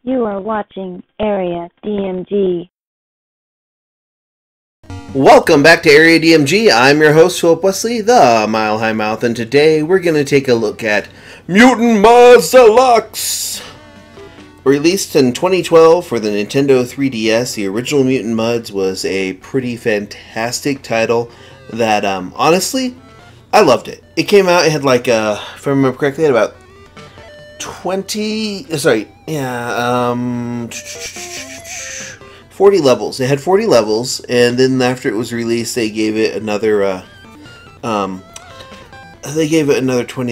You are watching Area DMG. Welcome back to Area DMG. I'm your host, Philip Wesley, the Mile High Mouth, and today we're going to take a look at Mutant Mudds Deluxe! Released in 2012 for the Nintendo 3DS, the original Mutant Mudds was a pretty fantastic title that, honestly, I loved it. It came out, it had like, if I remember correctly, it had about 40 levels. It had 40 levels, and then after it was released, they gave it another 20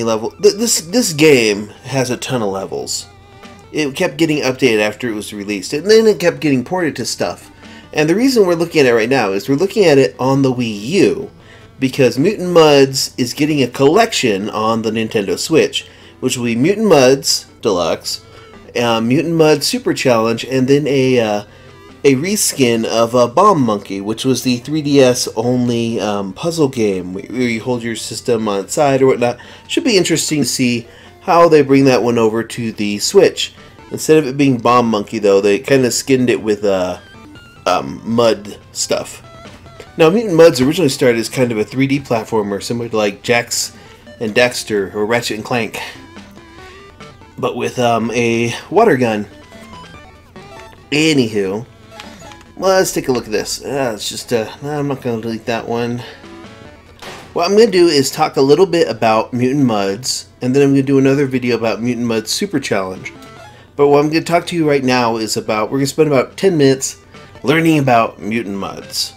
level. This game has a ton of levels. It kept getting updated after it was released, and then it kept getting ported to stuff. And the reason we're looking at it right now is we're looking at it on the Wii U, because Mutant Mudds is getting a collection on the Nintendo Switch, which will be Mutant Mudds Deluxe, Mutant Mudds Super Challenge, and then a reskin of Bomb Monkey, which was the 3DS only puzzle game where you hold your system on its side or whatnot. Should be interesting to see how they bring that one over to the Switch. Instead of it being Bomb Monkey, though, they kind of skinned it with mud stuff. Now, Mutant Mudds originally started as kind of a 3D platformer, similar to like Jax and Daxter or Ratchet and Clank, but with a water gun. Anywho, well, let's take a look at this. It's just, I'm not going to delete that one. What I'm going to do is talk a little bit about Mutant Mudds, and then I'm going to do another video about Mutant Mudds Super Challenge. But what I'm going to talk to you right now is about, we're going to spend about 10 minutes learning about Mutant Mudds,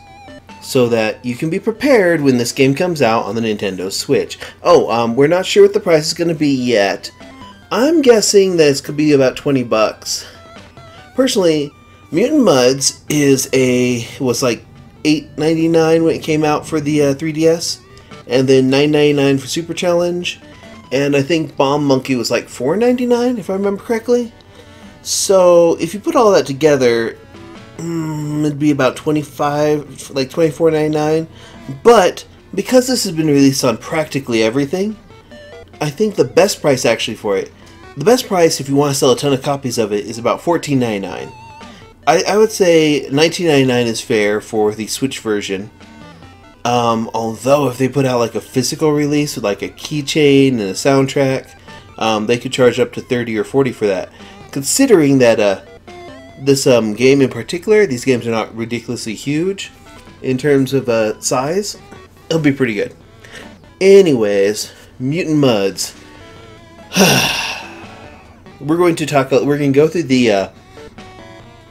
so that you can be prepared when this game comes out on the Nintendo Switch. Oh, we're not sure what the price is going to be yet. I'm guessing that it's going to be about 20 bucks. Personally, Mutant Mudds was like $8.99 when it came out for the 3DS, and then $9.99 for Super Challenge, and I think Bomb Monkey was like $4.99 if I remember correctly. So if you put all that together, it'd be about $24.99. But because this has been released on practically everything, I think the best price actually for it, the best price if you want to sell a ton of copies of it, is about $14.99. I would say $19.99 is fair for the Switch version. Although if they put out like a physical release with like a keychain and a soundtrack, they could charge up to $30 or $40 for that. Considering that this game in particular, these games are not ridiculously huge in terms of size, it'll be pretty good. Anyways, Mutant Mudds. We're going to go through the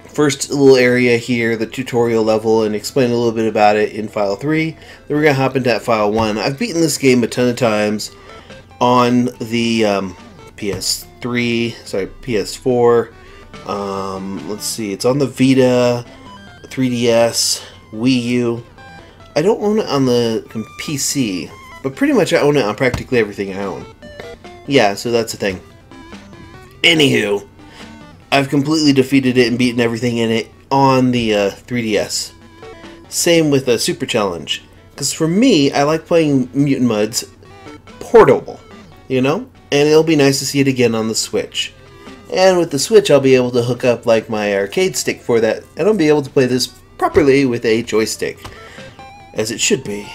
first little area here, the tutorial level, and explain a little bit about it in File 3. Then we're going to hop into File 1. I've beaten this game a ton of times on the PS4. Let's see, it's on the Vita, 3DS, Wii U. I don't own it on the PC, but pretty much I own it on practically everything I own. Yeah, so that's the thing. Anywho, I've completely defeated it and beaten everything in it on the 3DS. Same with the Super Challenge. Because for me, I like playing Mutant Mudds portable, you know? And it'll be nice to see it again on the Switch. And with the Switch, I'll be able to hook up like my arcade stick for that, and I'll be able to play this properly with a joystick. As it should be.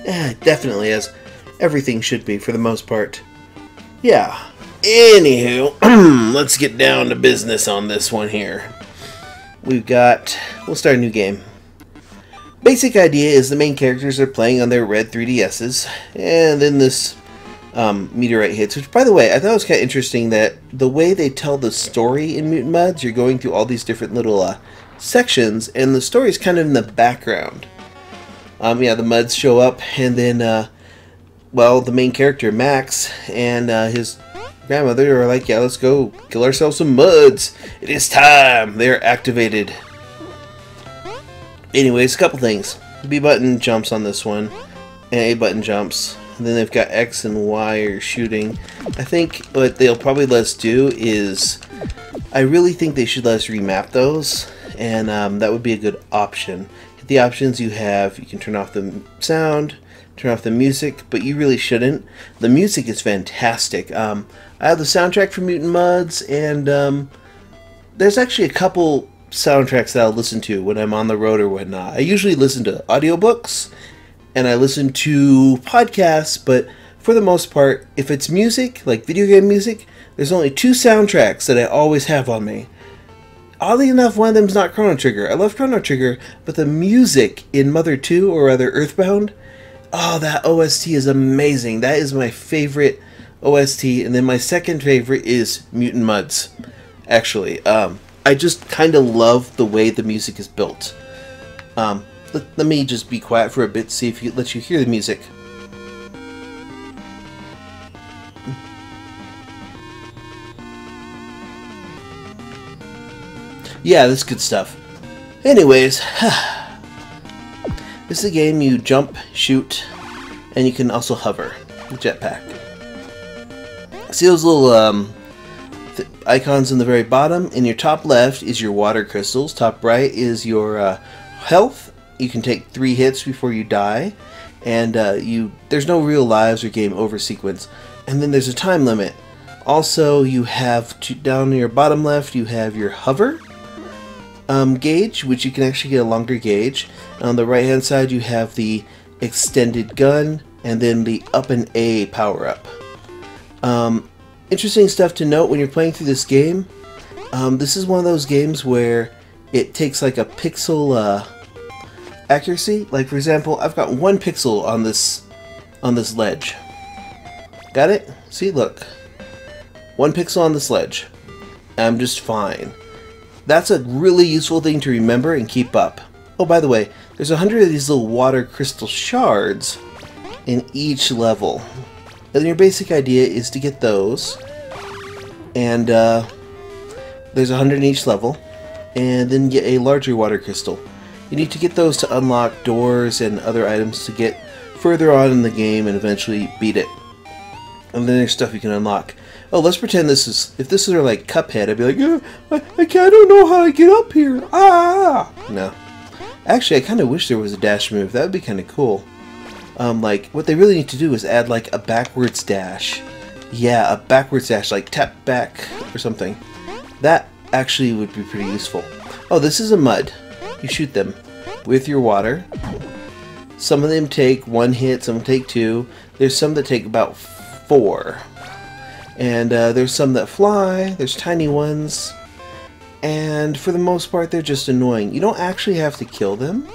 Definitely, as everything should be for the most part. Yeah. Anywho, let's get down to business on this one here. We'll start a new game. Basic idea is the main characters are playing on their red 3DSs, and then this meteorite hits, which by the way, I thought it was kind of interesting that the way they tell the story in Mutant Mudds, you're going through all these different little sections, and the story's kind of in the background. Yeah, the Mudds show up, and then, the main character, Max, and his grandmother are like, yeah, let's go kill ourselves some Mudds. It is time. They're activated. Anyways, a couple things. The B button jumps on this one, and A button jumps. And then they've got X and Y are shooting. I think what they'll probably let us do is, I really think they should let us remap those, and that would be a good option. The options you can turn off the sound, turn off the music, but you really shouldn't. The music is fantastic. I have the soundtrack for Mutant Mudds, and there's actually a couple soundtracks that I'll listen to when I'm on the road or whatnot. I usually listen to audiobooks and I listen to podcasts, but for the most part, if it's music, like video game music, there's only 2 soundtracks that I always have on me. Oddly enough, one of them's not Chrono Trigger. I love Chrono Trigger, but the music in Mother 2, or rather Earthbound, oh, that OST is amazing. That is my favorite OST, and then my second favorite is Mutant Mudds. Actually, I just kind of love the way the music is built. Let me just be quiet for a bit, see if it lets you hear the music. Yeah, that's good stuff. Anyways, this is a game you jump, shoot, and you can also hover. Jetpack. See those little icons in the very bottom? In your top left is your water crystals. Top right is your health. You can take 3 hits before you die, and there's no real lives or game over sequence. And then there's a time limit. Also, you have down in your bottom left, you have your hover gauge, which you can actually get a longer gauge. On the right hand side, you have the extended gun, and then the up and A power up. Interesting stuff to note when you're playing through this game. This is one of those games where it takes like a pixel accuracy. Like for example, I've got 1 pixel on this ledge. Got it? See, look, 1 pixel on this ledge. I'm just fine. That's a really useful thing to remember and keep up. Oh, by the way, there's 100 of these little water crystal shards in each level. And your basic idea is to get those, and there's 100 in each level, and then get a larger water crystal. You need to get those to unlock doors and other items to get further on in the game and eventually beat it. And then there's stuff you can unlock. Oh, let's pretend this is, if this were like Cuphead, I'd be like, I don't know how to get up here. Ah! No. Actually, I kind of wish there was a dash move. That would be kind of cool. Like, what they really need to do is add like a backwards dash. Yeah, a backwards dash, like tap back or something. That actually would be pretty useful. Oh, this is a mud. You shoot them with your water. Some of them take 1 hit, some take 2. There's some that take about 4. And there's some that fly, there's tiny ones, and for the most part they're just annoying. You don't actually have to kill them,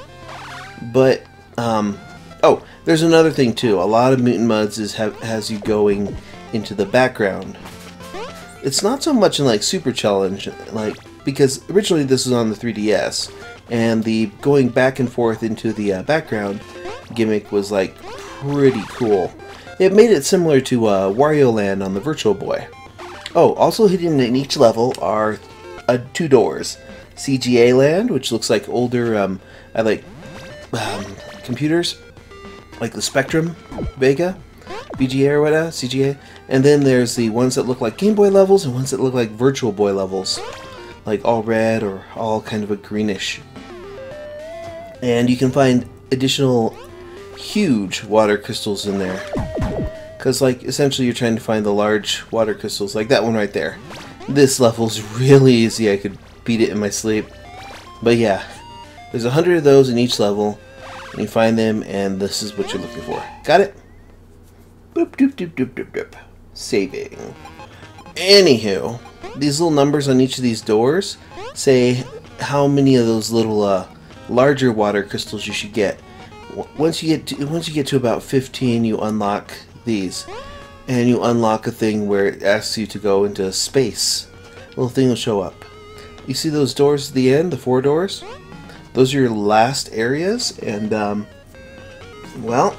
but, oh, there's another thing too. A lot of Mutant Mudds has you going into the background. It's not so much in like Super Challenge, like, because originally this was on the 3DS, and the going back and forth into the background gimmick was like pretty cool. It made it similar to Wario Land on the Virtual Boy. Oh, also hidden in each level are 2 doors. CGA Land, which looks like older, I like computers, like the Spectrum, Vega, VGA or whatever, CGA. And then there's the ones that look like Game Boy levels and ones that look like Virtual Boy levels, like all red or all kind of a greenish. And you can find additional huge water crystals in there. Because, like, essentially you're trying to find the large water crystals, like that one right there. This level's really easy. I could beat it in my sleep. But yeah, there's 100 of those in each level. And you find them, and this is what you're looking for. Got it? Boop, doop, doop, doop, doop, doop. Saving. Anywho, these little numbers on each of these doors say how many of those little larger water crystals you should get. Once you get to about 15, you unlock these, and you unlock a thing where it asks you to go into space. A little thing will show up. You see those doors at the end, the 4 doors? Those are your last areas, and well,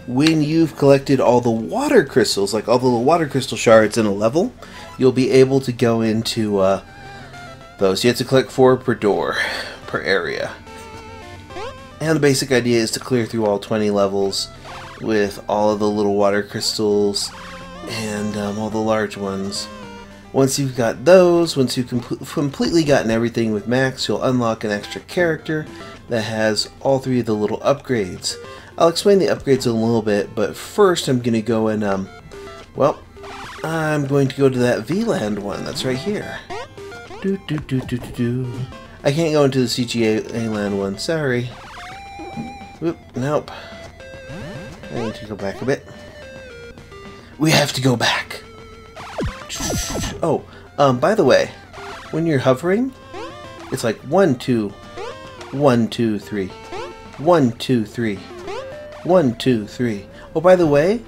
when you've collected all the water crystals, like all the little water crystal shards in a level, you'll be able to go into those. You have to collect 4 per door, per area. And the basic idea is to clear through all 20 levels with all of the little water crystals and all the large ones. Once you've got those, once you've completely gotten everything with Max, you'll unlock an extra character that has all 3 of the little upgrades. I'll explain the upgrades in a little bit, but first I'm going to go and, well, I'm going to go to that VLAN one that's right here. Do do do do do do. I can't go into the CGA land one. Sorry. Whoop. Nope. I need to go back a bit. We have to go back. Oh, by the way, when you're hovering, it's like 1, 2, 1, 2, 3, 1, 2, 3, 1, 2, 3. Oh, by the way,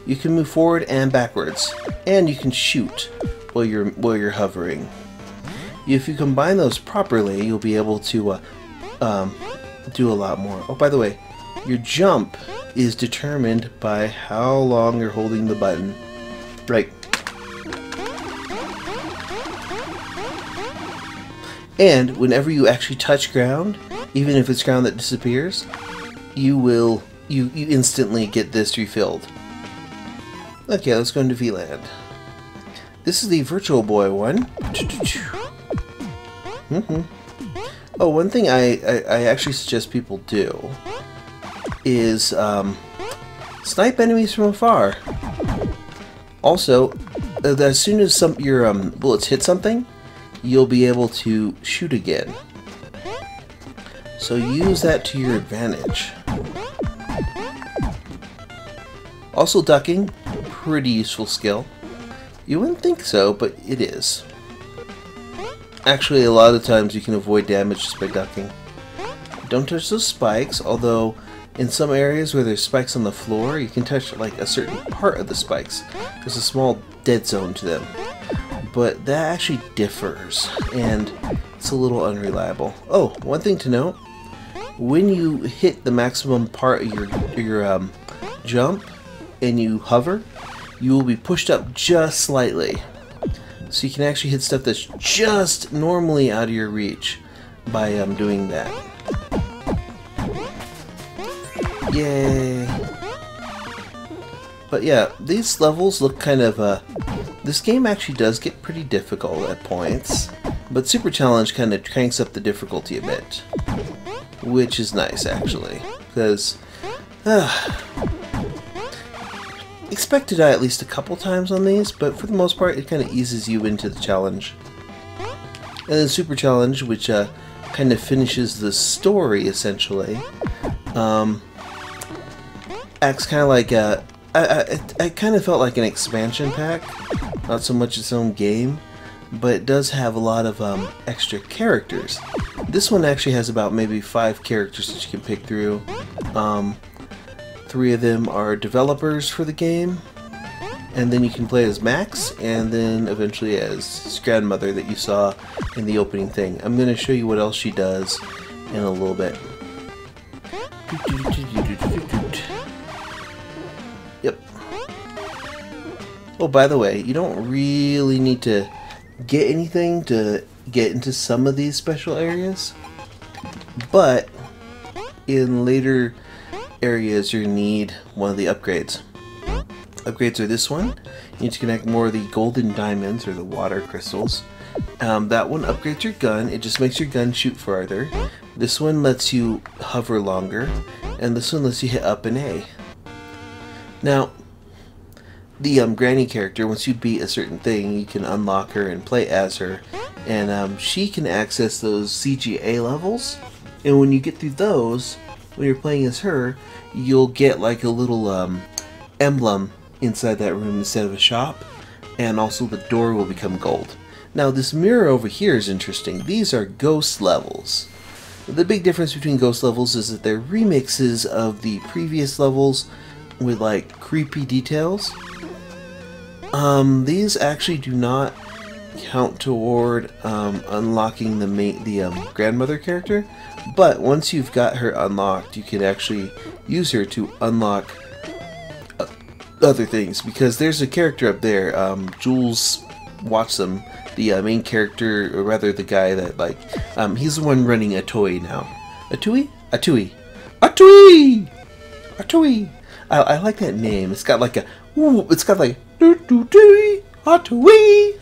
you can move forward and backwards, and you can shoot while you're hovering. If you combine those properly, you'll be able to do a lot more. Oh, by the way, your jump is determined by how long you're holding the button. Right. And whenever you actually touch ground, even if it's ground that disappears, you instantly get this refilled. Okay, let's go into V-Land. This is the Virtual Boy one. Oh, one thing I actually suggest people do is snipe enemies from afar. Also, as soon as your bullets hit something, you'll be able to shoot again. So use that to your advantage. Also, ducking, pretty useful skill. You wouldn't think so, but it is. Actually, a lot of times you can avoid damage just by ducking. Don't touch those spikes, although in some areas where there's spikes on the floor, you can touch like a certain part of the spikes. There's a small dead zone to them. But that actually differs, and it's a little unreliable. Oh, one thing to note, when you hit the maximum part of your jump and you hover, you will be pushed up just slightly. So you can actually hit stuff that's just normally out of your reach by doing that. Yay! But yeah, these levels look kind of this game actually does get pretty difficult at points, but Super Challenge kind of cranks up the difficulty a bit, which is nice actually, because expect to die at least a couple times on these, but for the most part it kind of eases you into the challenge. And then Super Challenge, which kind of finishes the story essentially, acts kind of like I kind of felt like an expansion pack, not so much its own game, but it does have a lot of extra characters. This one actually has about maybe 5 characters that you can pick through. 3 of them are developers for the game, and then you can play as Max, and then eventually as his grandmother that you saw in the opening thing. I'm going to show you what else she does in a little bit. Yep. Oh, by the way, you don't really need to get anything to get into some of these special areas, but in later areas you need one of the upgrades. Upgrades are this one. You need to connect more of the golden diamonds, or the water crystals. That one upgrades your gun. It just makes your gun shoot farther. This one lets you hover longer, and this one lets you hit up and A. Now, the Granny character, once you beat a certain thing, you can unlock her and play as her, and she can access those CGA levels, and when you get through those, when you're playing as her, you'll get like a little emblem inside that room instead of a shop, and also the door will become gold. Now this mirror over here is interesting. These are ghost levels. The big difference between ghost levels is that they're remixes of the previous levels with like creepy details. These actually do not count toward unlocking the grandmother character, but once you've got her unlocked, you can actually use her to unlock other things, because there's a character up there, Jules Watson, the main character, or rather the guy that like, he's the one running a toy now. A Tui? A Tui. A Tui! A Tui! I like that name. It's got like a, ooh, it's got like, doo-doo-doo, a Tui!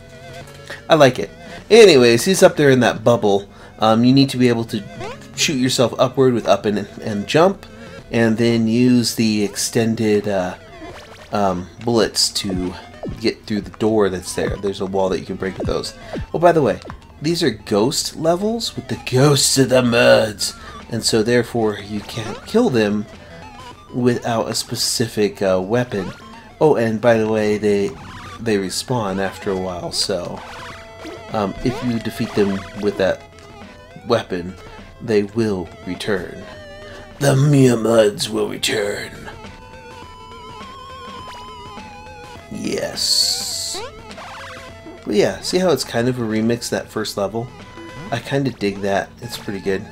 I like it. Anyways, he's up there in that bubble. You need to be able to shoot yourself upward with up and jump, and then use the extended bullets to get through the door that's there. There's a wall that you can break with those. Oh, by the way, these are ghost levels with the ghosts of the Mudds, and so therefore you can't kill them without a specific weapon. Oh, and by the way, they respawn after a while, so if you defeat them with that weapon, they will return. The Mutant Mudds will return. Yes. But yeah, see how it's kind of a remix, that first level? I kind of dig that. It's pretty good.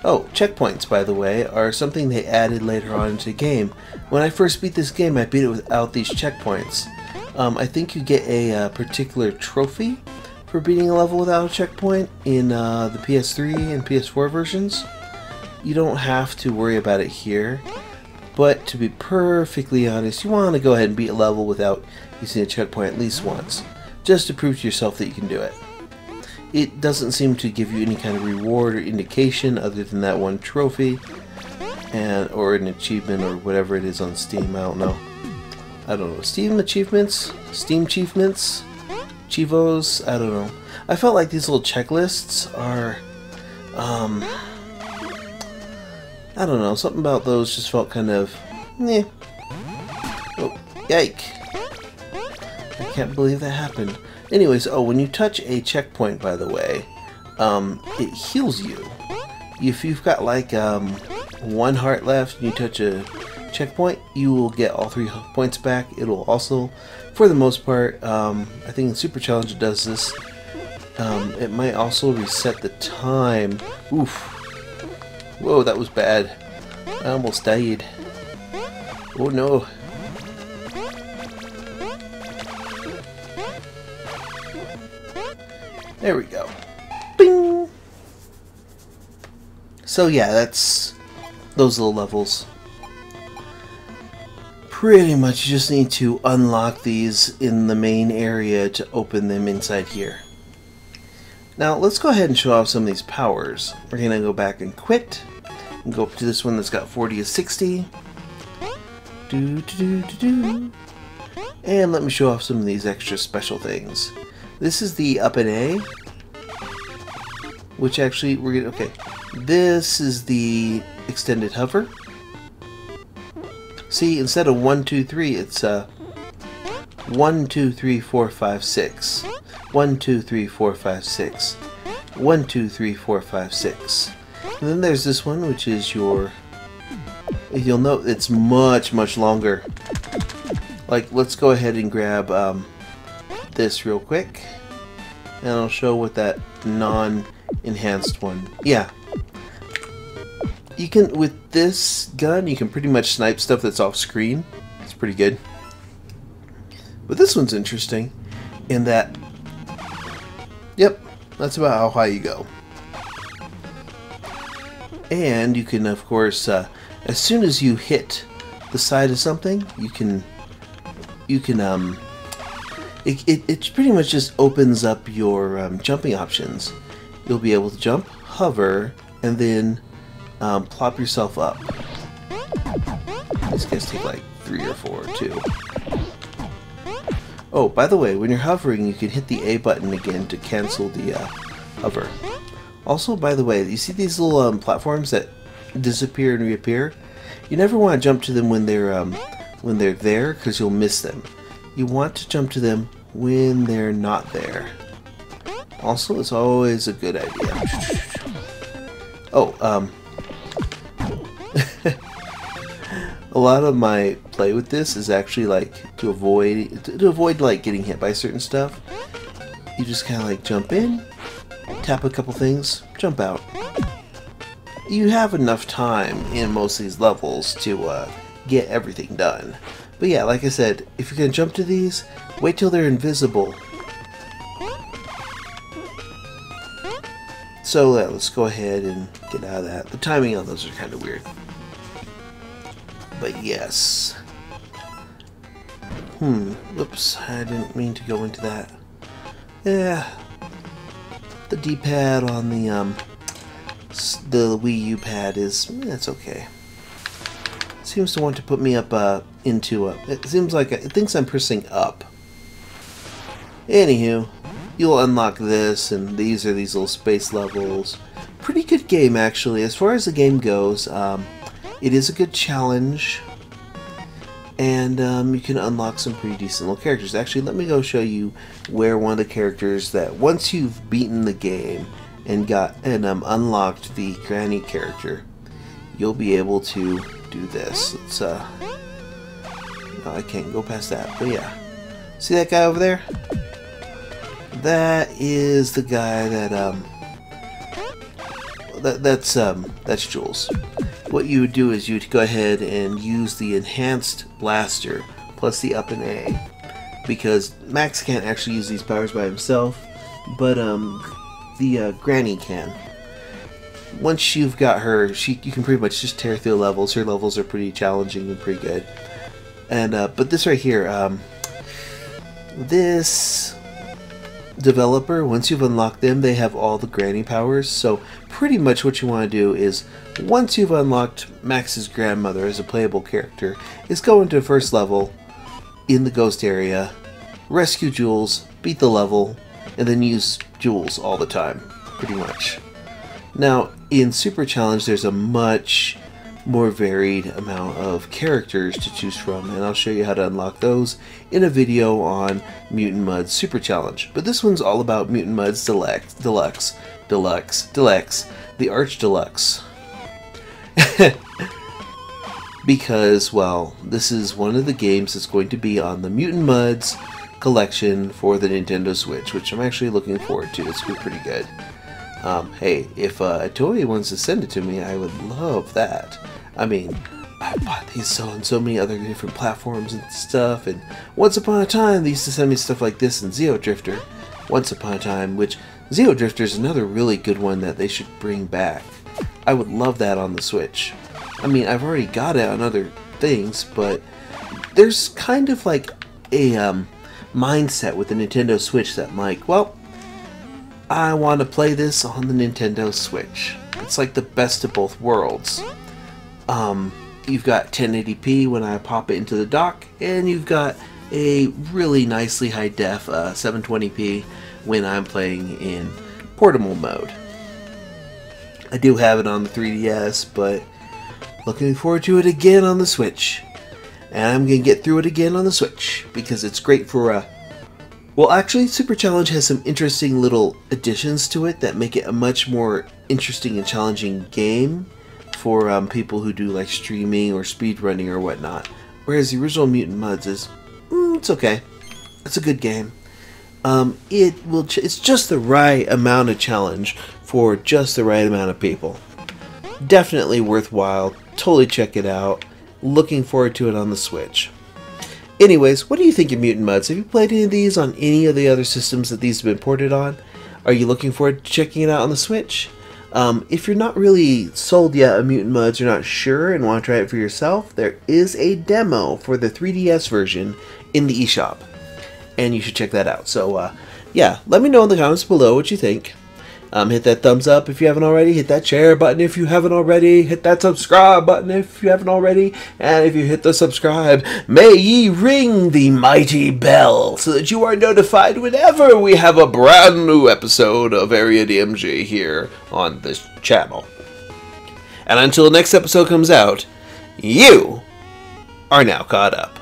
Oh, checkpoints, by the way, are something they added later on into the game. When I first beat this game, I beat it without these checkpoints. I think you get a particular trophy for beating a level without a checkpoint in the PS3 and PS4 versions. You don't have to worry about it here, but to be perfectly honest, you want to go ahead and beat a level without using a checkpoint at least once, just to prove to yourself that you can do it. It doesn't seem to give you any kind of reward or indication other than that one trophy, or an achievement or whatever it is on Steam. I don't know. Steam achievements? Steam achievements? Chivos? I don't know. I felt like these little checklists are, I don't know, something about those just felt kind of, meh. Oh, yike. I can't believe that happened. Anyways, oh, when you touch a checkpoint, by the way, it heals you. If you've got like 1 heart left and you touch a checkpoint, you will get all 3 points back. It'll also, for the most part, I think in Super Challenge it does this. It might also reset the time. Oof. Whoa, that was bad. I almost died. Oh no. There we go. Bing! So yeah, that's those little levels. Pretty much you just need to unlock these in the main area to open them inside here. Now let's go ahead and show off some of these powers. We're going to go back and quit. And go up to this one that's got 40 to 60. And let me show off some of these extra special things. This is the up and A, which actually we're gonna, okay. This is the extended hover. See, instead of 1, 2, 3, it's 1, 2, 3, 4, 5, 6. 1, 2, 3, 4, 5, 6. 1, 2, 3, 4, 5, 6. And then there's this one, which is your. You'll note it's much longer. Like, let's go ahead and grab this real quick, and I'll show what that non-enhanced one. Yeah, you can, with this gun, you can pretty much snipe stuff that's off screen. It's pretty good. But this one's interesting in that, yep, that's about how high you go. And you can, of course, as soon as you hit the side of something, it pretty much just opens up your jumping options. You'll be able to jump, hover, and then plop yourself up. These guys take like 3 or 4 too. Oh, by the way, when you're hovering, you can hit the A button again to cancel the hover. Also, by the way, you see these little platforms that disappear and reappear? You never want to jump to them when they're there, because you'll miss them. You want to jump to them when they're not there. Also, it's always a good idea. Oh, a lot of my play with this is actually like to avoid like getting hit by certain stuff. You just kind of like jump in, tap a couple things, jump out. You have enough time in most of these levels to get everything done. But yeah, like I said, if you're going to jump to these, wait till they're invisible. So let's go ahead and get out of that. The timing on those are kind of weird. But yes. Whoops, I didn't mean to go into that. Yeah. The D-pad on the Wii U pad is, that's okay. It seems to want to put me up into a, it seems like it thinks I'm pressing up. Anywho, you'll unlock this, and these are these little space levels. Pretty good game, actually. As far as the game goes, it is a good challenge, and you can unlock some pretty decent little characters. Actually, let me go show you where one of the characters that once you've beaten the game and unlocked the Granny character, you'll be able to do this. It's no, I can't go past that, but yeah. See that guy over there? That is the guy that that's Jules. What you would do is you'd go ahead and use the enhanced blaster plus the up and A, because Max can't actually use these powers by himself, but the Granny can. Once you've got her, you can pretty much just tear through the levels. Her levels are pretty challenging and pretty good. And but this right here, this developer, once you've unlocked them, they have all the Granny powers. So pretty much what you want to do is, once you've unlocked Max's grandmother as a playable character, is go into the first level in the ghost area, rescue Jules, beat the level, and then use Jules all the time, pretty much. Now, in Super Challenge, there's a much more varied amount of characters to choose from, and I'll show you how to unlock those in a video on Mutant Mudds Super Challenge. But this one's all about Mutant Mudds Deluxe, the Arch Deluxe. Because, well, this is one of the games that's going to be on the Mutant Mudds collection for the Nintendo Switch, which I'm actually looking forward to. It's going to be pretty good. Hey, if Toei wants to send it to me, I would love that. I mean, I bought these on so many other different platforms and stuff, and once upon a time they used to send me stuff like this in Zeo Drifter. Once upon a time, which Zeo Drifter is another really good one that they should bring back. I would love that on the Switch. I mean, I've already got it on other things, but there's kind of like a mindset with the Nintendo Switch that I'm like, well, I want to play this on the Nintendo Switch. It's like the best of both worlds. You've got 1080p when I pop it into the dock, and you've got a really nicely high def 720p when I'm playing in portable mode. I do have it on the 3DS, but looking forward to it again on the Switch. And I'm going to get through it again on the Switch, because it's great for well, actually, Super Challenge has some interesting little additions to it that make it a much more interesting and challenging game for people who do like streaming or speedrunning or whatnot. Whereas the original Mutant Mudds is, it's okay. It's a good game. It's just the right amount of challenge for just the right amount of people. Definitely worthwhile. Totally check it out. Looking forward to it on the Switch. Anyways, what do you think of Mutant Mudds? Have you played any of these on any of the other systems that these have been ported on? Are you looking forward to checking it out on the Switch? If you're not really sold yet on Mutant Mudds, you're not sure and want to try it for yourself, there is a demo for the 3DS version in the eShop. And you should check that out. So, yeah, let me know in the comments below what you think. Hit that thumbs up if you haven't already. Hit that share button if you haven't already. Hit that subscribe button if you haven't already. And if you hit the subscribe, may ye ring the mighty bell so that you are notified whenever we have a brand new episode of Area DMG here on this channel. And until the next episode comes out, you are now caught up.